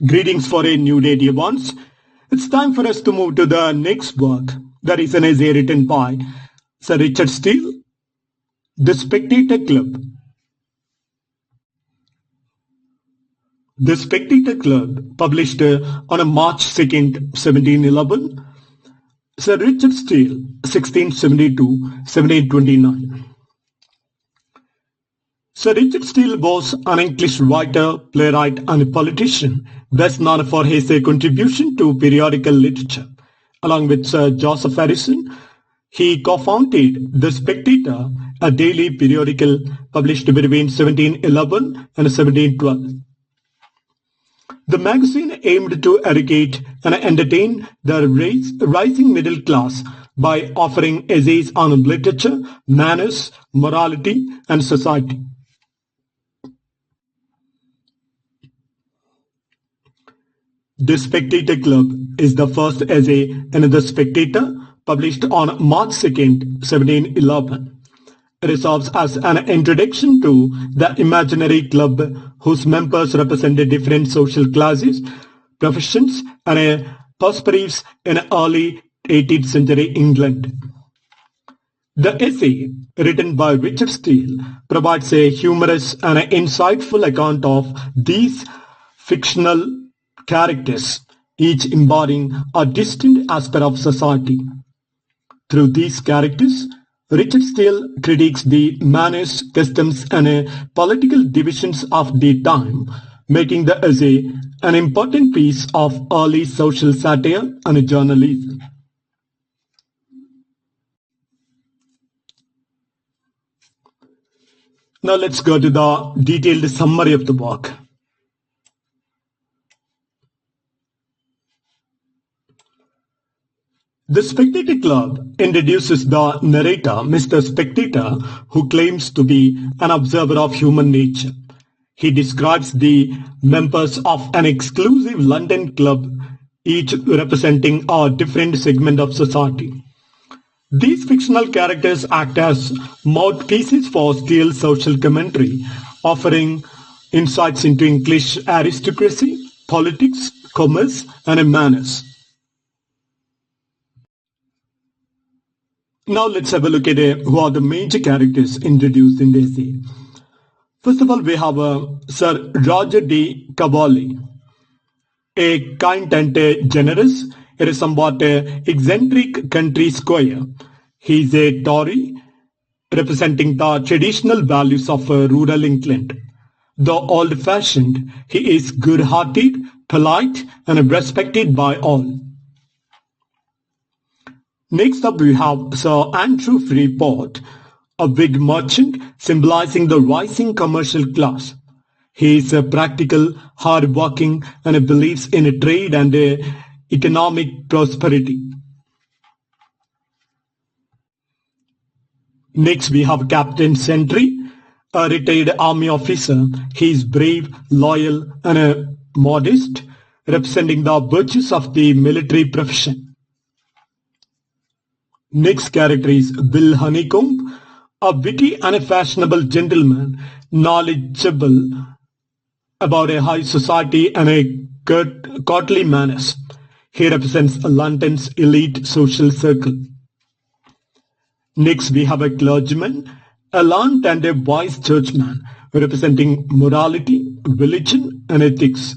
Greetings for a new day, dear ones. It's time for us to move to the next work. That is an essay written by Sir Richard Steele, The Spectator Club. The Spectator Club, published on March 2nd, 1711. Sir Richard Steele, 1672-1729. Sir Richard Steele was an English writer, playwright and politician, best known for his contribution to periodical literature. Along with Sir Joseph Harrison, he co-founded The Spectator, a daily periodical published between 1711 and 1712. The magazine aimed to educate and entertain the rising middle class by offering essays on literature, manners, morality, and society. The Spectator Club is the first essay in The Spectator, published on March 2nd, 1711. It serves as an introduction to the imaginary club whose members represented different social classes, professions, and perspectives in early 18th century England. The essay, written by Richard Steele, provides a humorous and insightful account of these fictional characters, each embodying a distinct aspect of society. Through these characters, Richard Steele critiques the manners, customs, and political divisions of the time, making the essay an important piece of early social satire and journalism. Now let's go to the detailed summary of the work. The Spectator Club introduces the narrator, Mr. Spectator, who claims to be an observer of human nature. He describes the members of an exclusive London club, each representing a different segment of society. These fictional characters act as mouthpieces for Steele's social commentary, offering insights into English aristocracy, politics, commerce, and manners. Now let's have a look at who are the major characters introduced in the essay. First of all, we have Sir Roger de Coverley, a kind and generous, yet somewhat eccentric country squire. He is a Tory, representing the traditional values of rural England. Though old-fashioned, he is good-hearted, polite, and respected by all. Next up, we have Sir Andrew Freeport, a wig merchant symbolizing the rising commercial class. He is practical, hard-working, and believes in trade and economic prosperity. Next, we have Captain Sentry, a retired army officer. He is brave, loyal, and modest, representing the virtues of the military profession. Next character is Bill Honeycomb, a witty and fashionable gentleman, knowledgeable about a high society and a courtly manners. He represents London's elite social circle. Next, we have a clergyman, a learned and a wise churchman, representing morality, religion, and ethics.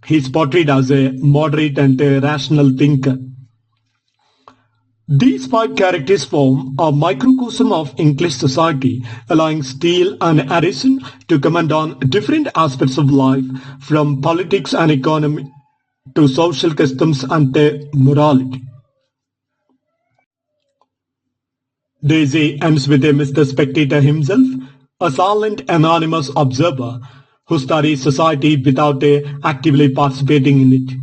He is portrayed as a moderate and a rational thinker. These five characters form a microcosm of English society, allowing Steele and Harrison to comment on different aspects of life, from politics and economy to social customs and morality. The essay ends with Mr. Spectator himself, a silent, anonymous observer who studies society without actively participating in it.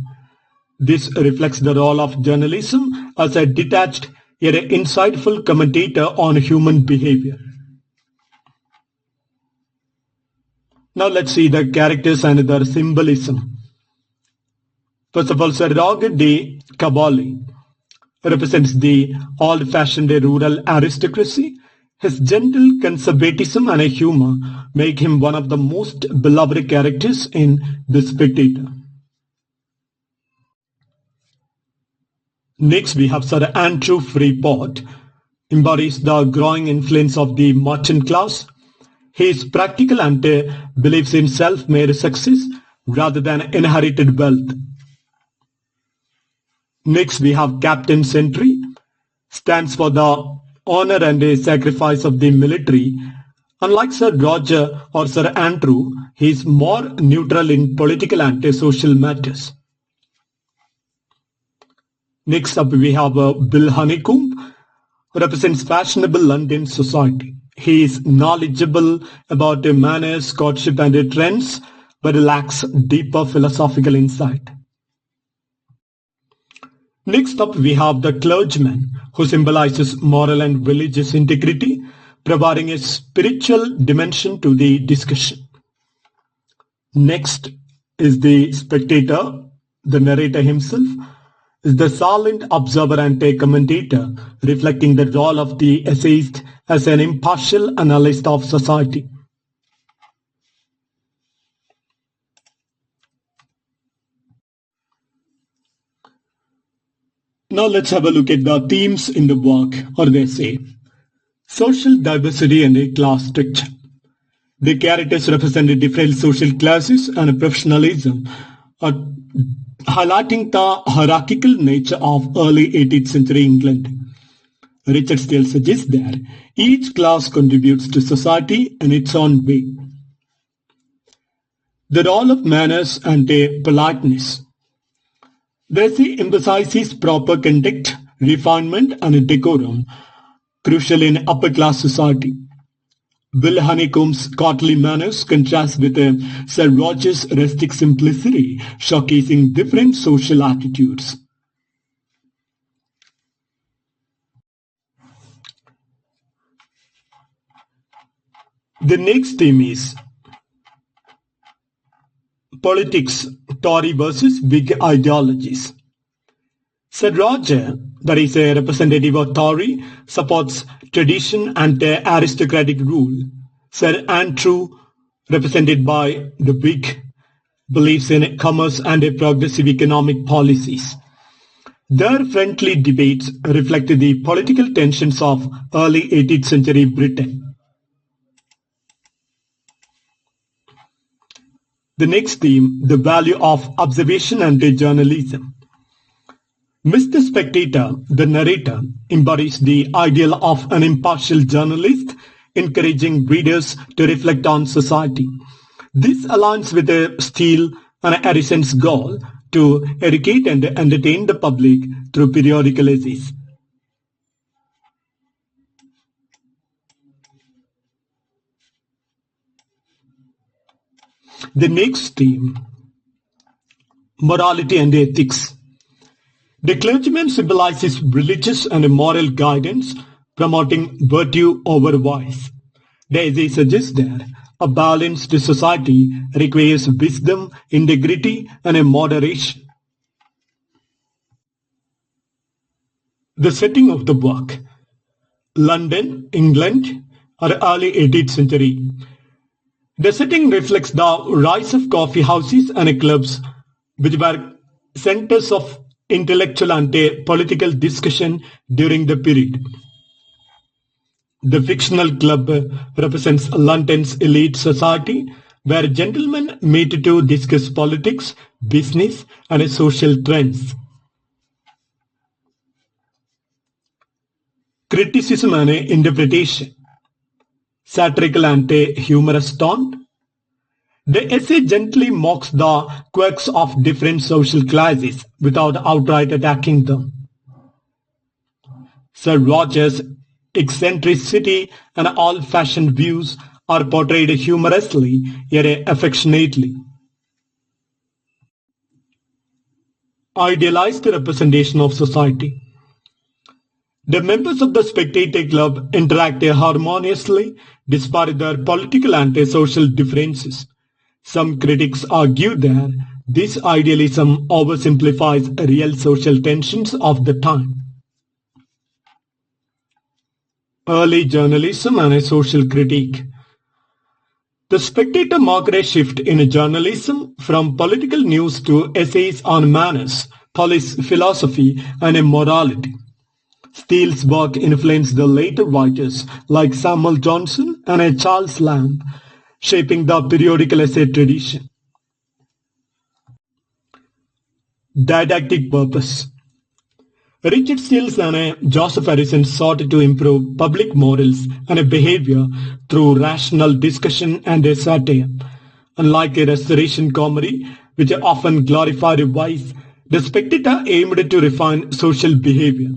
This reflects the role of journalism as a detached yet insightful commentator on human behavior. Now let's see the characters and their symbolism. First of all, Sir Roger de Coverley represents the old-fashioned rural aristocracy. His gentle conservatism and humor make him one of the most beloved characters in The Spectator. Next, we have Sir Andrew Freeport, embodies the growing influence of the merchant class. He is practical and believes in self-made success rather than inherited wealth. Next, we have Captain Sentry, stands for the honor and sacrifice of the military. Unlike Sir Roger or Sir Andrew, he is more neutral in political and social matters. Next up, we have Bill Honeycomb, who represents fashionable London society. He is knowledgeable about manners, courtship, and trends, but lacks deeper philosophical insight. Next up, we have the clergyman, who symbolizes moral and religious integrity, providing a spiritual dimension to the discussion. Next is the spectator, the narrator himself, is the silent observer and a commentator, reflecting the role of the essayist as an impartial analyst of society. Now let's have a look at the themes in the work or the essay. Social diversity and a class structure. The characters represent different social classes and professionalism, highlighting the hierarchical nature of early 18th century England. Richard Steele suggests that each class contributes to society in its own way. The role of manners and politeness. The essay emphasizes proper conduct, refinement, and decorum, crucial in upper-class society. Bill Honeycomb's courtly manners contrast with Sir Roger's rustic simplicity, showcasing different social attitudes. The next theme is politics, Tory versus Whig ideologies. Sir Roger, that is a representative of Tory, supports tradition and aristocratic rule. Sir Andrew, represented by the Whig, believes in commerce and progressive economic policies. Their friendly debates reflect the political tensions of early 18th century Britain. The next theme, the value of observation and journalism. Mr. Spectator, the narrator, embodies the ideal of an impartial journalist, encouraging readers to reflect on society. This aligns with Steele and Addison's goal to educate and entertain the public through periodical essays. The next theme, morality and ethics. The clergyman symbolizes religious and moral guidance, promoting virtue over vice. The essay suggests that a balanced society requires wisdom, integrity, and moderation. The setting of the work. London, England, or early 18th century. The setting reflects the rise of coffee houses and clubs, which were centers of intellectual and political discussion during the period. The fictional club represents London's elite society, where gentlemen meet to discuss politics, business, and social trends. Criticism and interpretation. Satirical and humorous tone. The essay gently mocks the quirks of different social classes without outright attacking them. Sir Roger's eccentricity and old-fashioned views are portrayed humorously yet affectionately. Idealized representation of society. The members of the Spectator Club interact harmoniously despite their political and social differences. Some critics argue that this idealism oversimplifies real social tensions of the time. Early journalism and a social critique. The Spectator marked a shift in journalism from political news to essays on manners, police philosophy, and a morality. Steele's work influenced the later writers like Samuel Johnson and Charles Lamb, shaping the periodical essay tradition. Didactic purpose. Richard Steele and Joseph Harrison sought to improve public morals and behavior through rational discussion and satire. Unlike a restoration comedy, which often glorified vice, the Spectator aimed to refine social behavior.